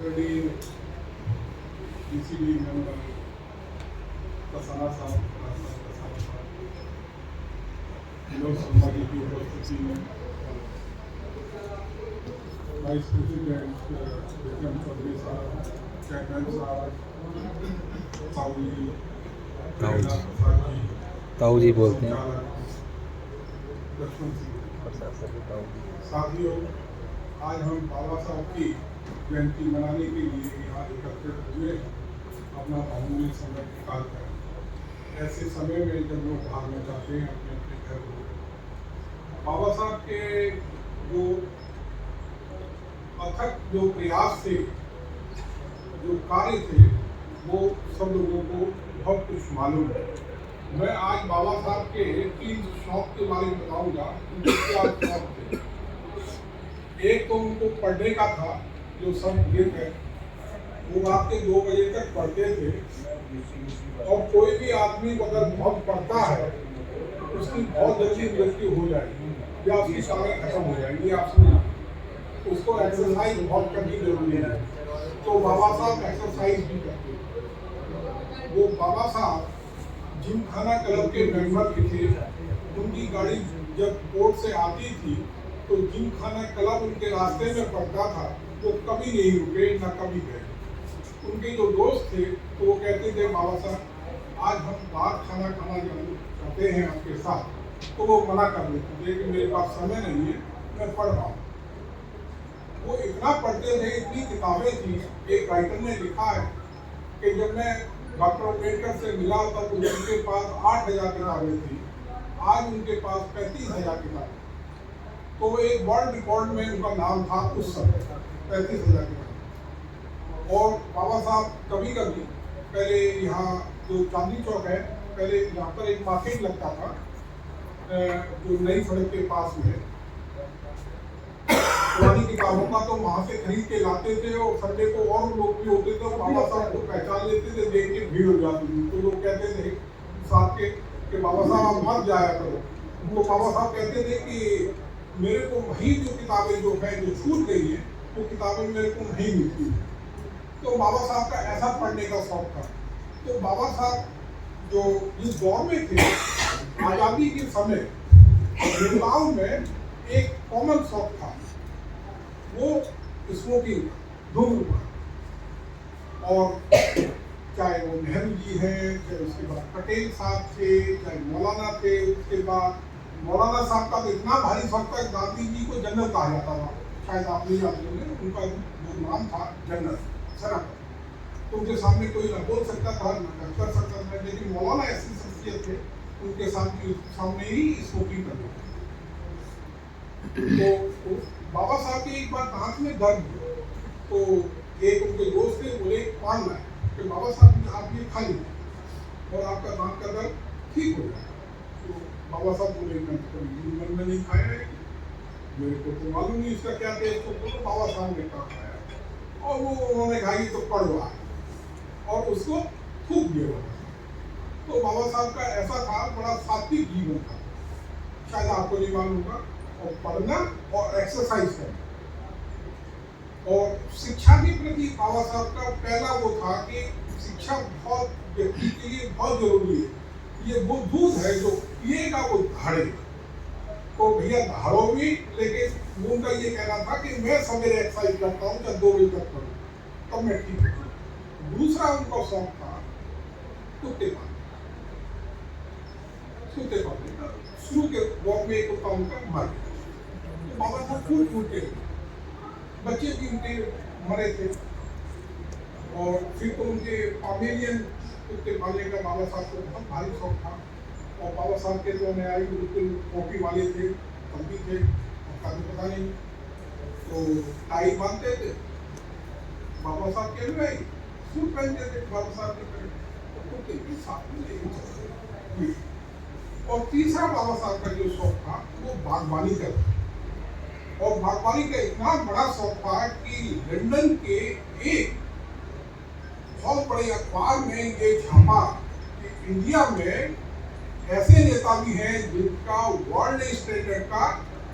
आदरणीय डीसीडी मेंबर कसाना साहब, विनोद शर्मा जी की उपस्थिति में, वाइस प्रेसिडेंट विक्रम चौधरी साहब, चेयरमैन साहब ताऊ जी बोलते हैं। लक्ष्मण सिंह साथियों, आज हम बाबा साहब की जयंती मनाने के लिए यहाँ एकत्रित हुए हैं, अपना बहुमूल्य समय निकाल कर। ऐसे समय में जब लोग भागना चाहते हैं अपने अपने घर को, बाबा साहब के जो अथक जो प्रयास थे, जो कार्य थे, वो सब लोगों को बहुत कुछ मालूम है। मैं आज बाबा साहब के 3 शौक के बारे में बताऊंगा। उनके क्या शौक थे। एक तो उनको पढ़ने का था, जो सब गिर है, वो रात के 2 बजे तक पढ़ते थे। और कोई भी आदमी अगर बहुत पढ़ता है, उसकी बहुत जल्दी मृत्यु हो जाएगी या उसकी ताकत खत्म हो जाएगी। आप सुनिए, उसको एक्सरसाइज बहुत करनी जरूरी है। तो बाबा साहब एक्सरसाइज भी करते थे। वो बाबा साहब जिमखाना क्लब के मेंबर भी थे। उनकी गाड़ी जब कोर्ट से आती थी तो जिमखाना क्लब उनके रास्ते में पड़ता था। वो कभी नहीं रुके, ना कभी गए। उनके जो दोस्त थे तो वो कहते थे, बाबा साहब आज हम बाहर खाना खाना चाहते हैं आपके साथ। तो वो मना कर देते थे कि मेरे पास समय नहीं है, मैं पढ़ रहा हूँ। वो इतना पढ़ते थे, इतनी किताबें थी। एक राइटर ने लिखा है कि जब मैं डॉक्टर अम्बेडकर से मिला तब उनके पास 8000 किताबें थी, आज उनके पास 35,000 किताबें। तो एक वर्ल्ड रिकॉर्ड में उनका नाम था उस समय, 35,000 किताबें। और बाबा साहब कभी कभी पहले यहाँ जो चांदनी चौक है, पहले यहाँ पर एक मार्केट लगता था जो नई सड़क के पास में, पुरानी किताबों का, तो वहाँ से खरीद के लाते थे। और संडे को और लोग भी होते थे, बाबा साहब को पहचान लेते थे, देख के भीड़ हो जाती थी। तो लोग कहते थे साहब के कि बाबा साहब आप मत जाया करो। तो बाबा साहब कहते थे कि मेरे को वही जो किताबें जो है जो छूट गई है, वो किताबें मेरे को नहीं मिलती। तो बाबा साहब का ऐसा पढ़ने का शौक था। तो बाबा साहब जो इस दौर में थे, आज़ादी के समय नेताओं में एक कॉमन शौक था, वो स्मोकिंग, धूम्रपान। और चाहे वो नेहरू जी हैं, चाहे उसके बाद पटेल साहब थे, चाहे मौलाना थे। उसके बाद मौलाना साहब का तो इतना भारी शौक था, गांधी जी को जनरल कहा जाता था। शायद आप नहीं जानते होंगे, उनका जो नाम था जनरल सेनापति। तो उनके सामने कोई न बोल सकता था, न कर सकता था। लेकिन मौलाना ऐसी शख्सियत थे, उनके सामने ही स्मोकिंग करते थे। तो बाबा साहब की एक बार दांत में दर्द हुआ, तो एक उनके दोस्त थे, बोले पान लाए कि बाबा साहब आप ये खा लीजिए और आपका दांत का दर्द ठीक हो जाए। तो बाबा साहब बोले जीवन में नहीं खाया है, मेरे को तो मालूम नहीं इसका क्या टेस्ट। तो बाबा साहब ने कहा खाया, और वो उन्होंने कहा तो कड़वा है, और उसको थूक दिया। तो बाबा साहब का ऐसा था, बड़ा सात्विक जीवन था, शायद आपको नहीं मालूम होगा। और पढ़ना और एक्सरसाइज करना और शिक्षा के प्रति बाबा साहब का पहला वो था कि शिक्षा बहुत व्यक्ति के लिए बहुत जरूरी है। ये वो दूध है जो पिएगा वो धाड़ेगा। तो भैया धाड़ो भी, लेकिन उनका ये कहना था कि मैं सवेरे एक्सरसाइज करता हूँ, चाहे 2 बजे तक करूँ, तब मैं ठीक हूँ। दूसरा उनका शौक था कुत्ते पालने का। शुरू के वक्त में एक कुत्ता उनका मर गया। बाबा साहब फूट के बच्चे भी उनके मरे थे। और फिर तो उनके पामेलियन कुत्ते पालने का बाबा साहब को बहुत भारी शौक था। और बाबा साहब के जो न्यायी बिल्कुल कॉपी वाले थे, तब भी थे, उसका भी पता नहीं। तो टाई बांधते थे, बाबा साहब के भाई सूट पहनते थे, बाबा साहब के कुत्ते भी साथ में नहीं चलते। और तीसरा बाबा साहब का जो शौक था वो बागवानी का था। और बागवानी का इतना बड़ा शौक था कि लंदन के एक बहुत बड़े अखबार में ये छापा कि इंडिया में ऐसे नेता भी हैं जिनका वर्ल्ड स्टैंडर्ड का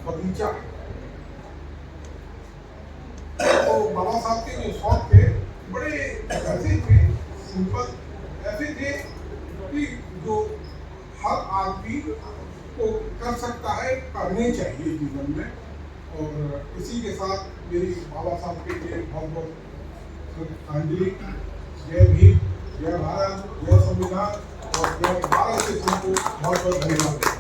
बगीचा है। तो बाबा साहब के जो शौक थे सिंपल ऐसे थे कि जो हर आदमी को कर सकता है, करने चाहिए जीवन में। और इसी के साथ मेरी बाबा साहब के लिए बहुत बहुत श्रद्धांजलि। जय भीम, जय भारत, जय संविधान और जय भारत के सबको बहुत बहुत धन्यवाद।